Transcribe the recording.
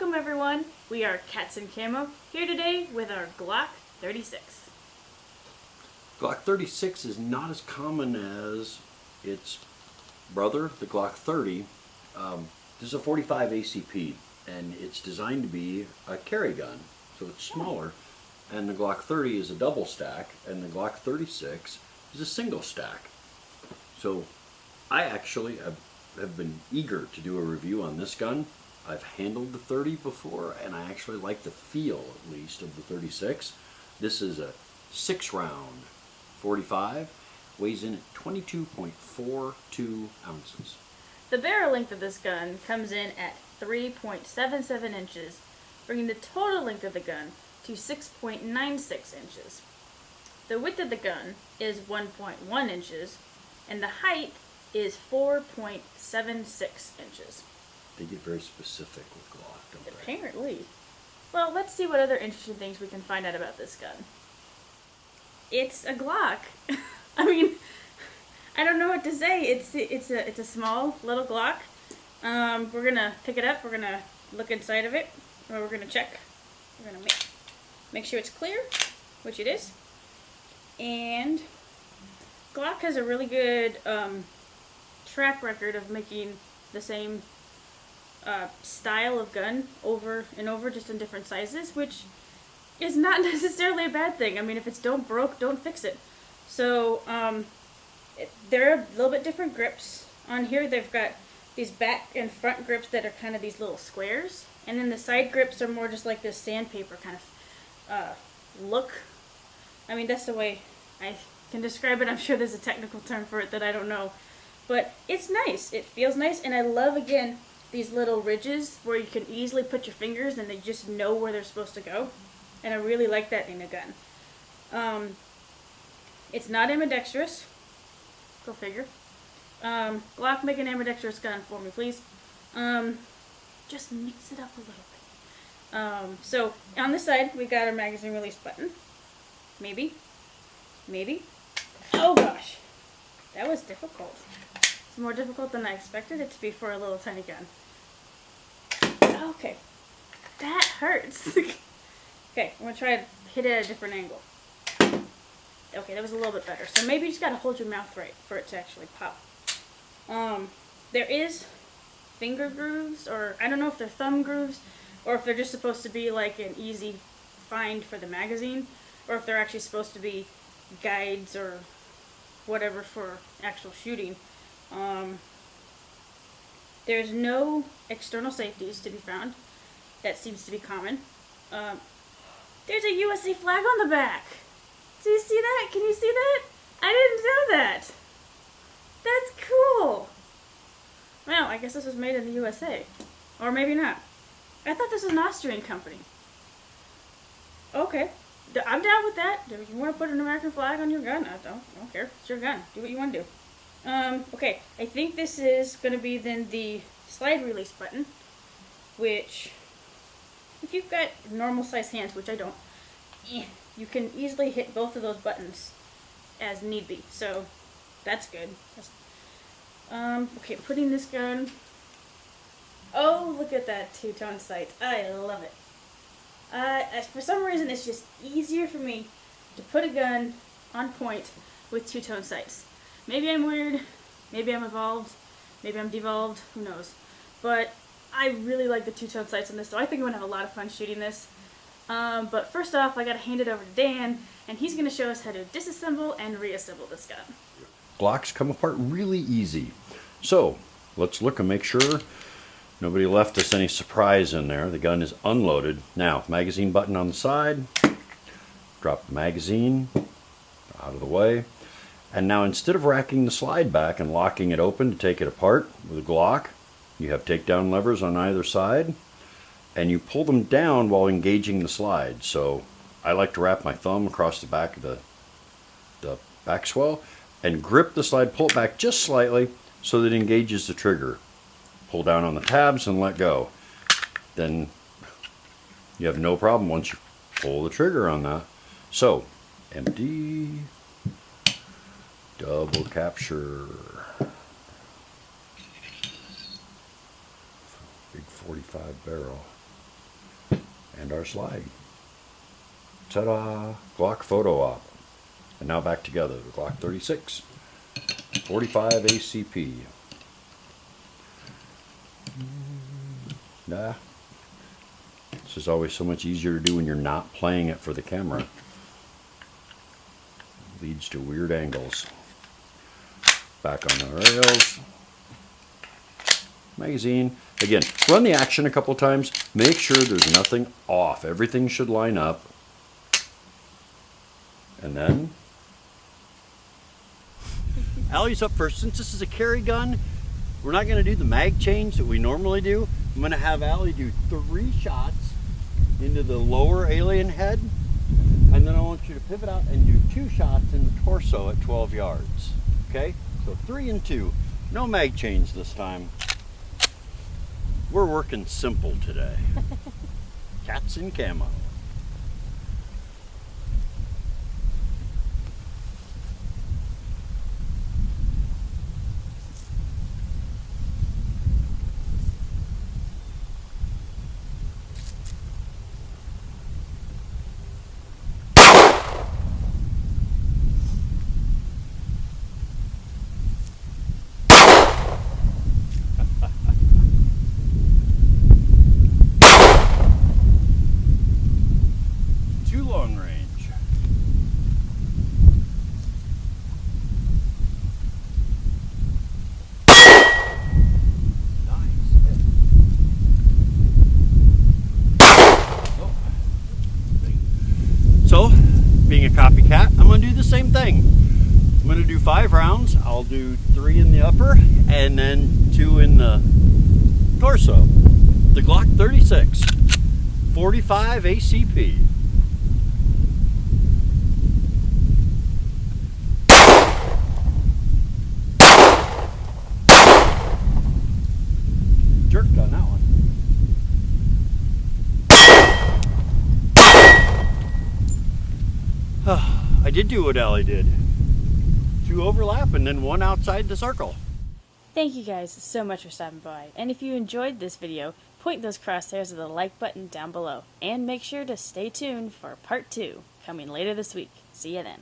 Welcome everyone, we are Cats in Camo, here today with our Glock 36. Glock 36 is not as common as its brother, the Glock 30. This is a 45 ACP and it's designed to be a carry gun, so it's smaller. And the Glock 30 is a double stack and the Glock 36 is a single stack. So I actually have been eager to do a review on this gun. I've handled the 30 before and I actually like the feel, at least, of the 36. This is a 6-round 45, weighs in at 22.42 ounces. The barrel length of this gun comes in at 3.77 inches, bringing the total length of the gun to 6.96 inches. The width of the gun is 1.1 inches, and the height is 4.76 inches. They get very specific with Glock, don't they? Apparently. Well, let's see what other interesting things we can find out about this gun. It's a Glock. I mean, I don't know what to say. It's a small little Glock. We're gonna pick it up. We're gonna look inside of it. Or we're gonna check. We're gonna make sure it's clear, which it is. And Glock has a really good track record of making the same style of gun over and over, just in different sizes, which is not necessarily a bad thing. I mean, if it's don't broke, don't fix it. So there are a little bit different grips on here. They've got these back and front grips that are kind of these little squares, and then the side grips are more just like this sandpaper kind of look. I mean, that's the way I can describe it. I'm sure there's a technical term for it that I don't know, but it's nice. It feels nice, and I love, again, these little ridges where you can easily put your fingers and they just know where they're supposed to go. And I really like that in a gun. It's not ambidextrous. Go figure. Glock, make an ambidextrous gun for me, please. Just mix it up a little bit. So on this side, we got our magazine release button. Maybe. Oh gosh, that was difficult. It's more difficult than I expected it to be for a little tiny gun. Okay, that hurts. Okay, I'm gonna try to hit it at a different angle. Okay, that was a little bit better. So maybe you just gotta hold your mouth right for it to actually pop. There is finger grooves, or I don't know if they're thumb grooves, or if they're just supposed to be like an easy find for the magazine, or if they're actually supposed to be guides or whatever for actual shooting. There's no external safeties to be found. That seems to be common. There's a USA flag on the back. Do you see that? Can you see that? I didn't know that. That's cool. Well, I guess this was made in the USA. Or maybe not. I thought this was an Austrian company. Okay. I'm down with that. Do you want to put an American flag on your gun? I don't care. It's your gun. Do what you want to do. Okay, I think this is going to be then the slide release button, which, if you've got normal size hands, which I don't, you can easily hit both of those buttons as need be, so that's good. Okay, putting this gun, oh, look at that two-tone sight. I love it. For some reason, it's just easier for me to put a gun on point with two-tone sights. Maybe I'm weird, maybe I'm evolved, maybe I'm devolved, who knows. But I really like the two-tone sights on this, so I think I'm going to have a lot of fun shooting this. But first off, I got to hand it over to Dan, and he's going to show us how to disassemble and reassemble this gun. Glocks come apart really easy. So let's look and make sure nobody left us any surprise in there. The gun is unloaded. Now, magazine button on the side. Drop the magazine out of the way. And now, instead of racking the slide back and locking it open to take it apart with a Glock, you have takedown levers on either side, and you pull them down while engaging the slide. So I like to wrap my thumb across the back of the back swell and grip the slide, pull it back just slightly so that it engages the trigger. Pull down on the tabs and let go. Then you have no problem once you pull the trigger on that. So, empty, double capture, big 45 barrel. and our slide. Ta-da! Glock photo op. And now back together, the Glock 36, 45 ACP. Nah. This is always so much easier to do when you're not playing it for the camera. Leads to weird angles. Back on the rails. Magazine. Again, run the action a couple times. Make sure there's nothing off. Everything should line up. And then Allie's up first. Since this is a carry gun, we're not going to do the mag change that we normally do. I'm going to have Allie do 3 shots into the lower alien head, and then I want you to pivot out and do 2 shots in the torso at 12 yards. Okay? So 3 and 2. No mag change this time. We're working simple today. Cats in camo. Being a copycat, I'm going to do the same thing. I'm going to do 5 rounds. I'll do 3 in the upper and then 2 in the torso. The Glock 36, 45 ACP. Jerked on that one. I did do what Allie did. 2 overlap and then 1 outside the circle. Thank you guys so much for stopping by, and if you enjoyed this video, point those crosshairs at the like button down below, and make sure to stay tuned for part 2, coming later this week. See you then.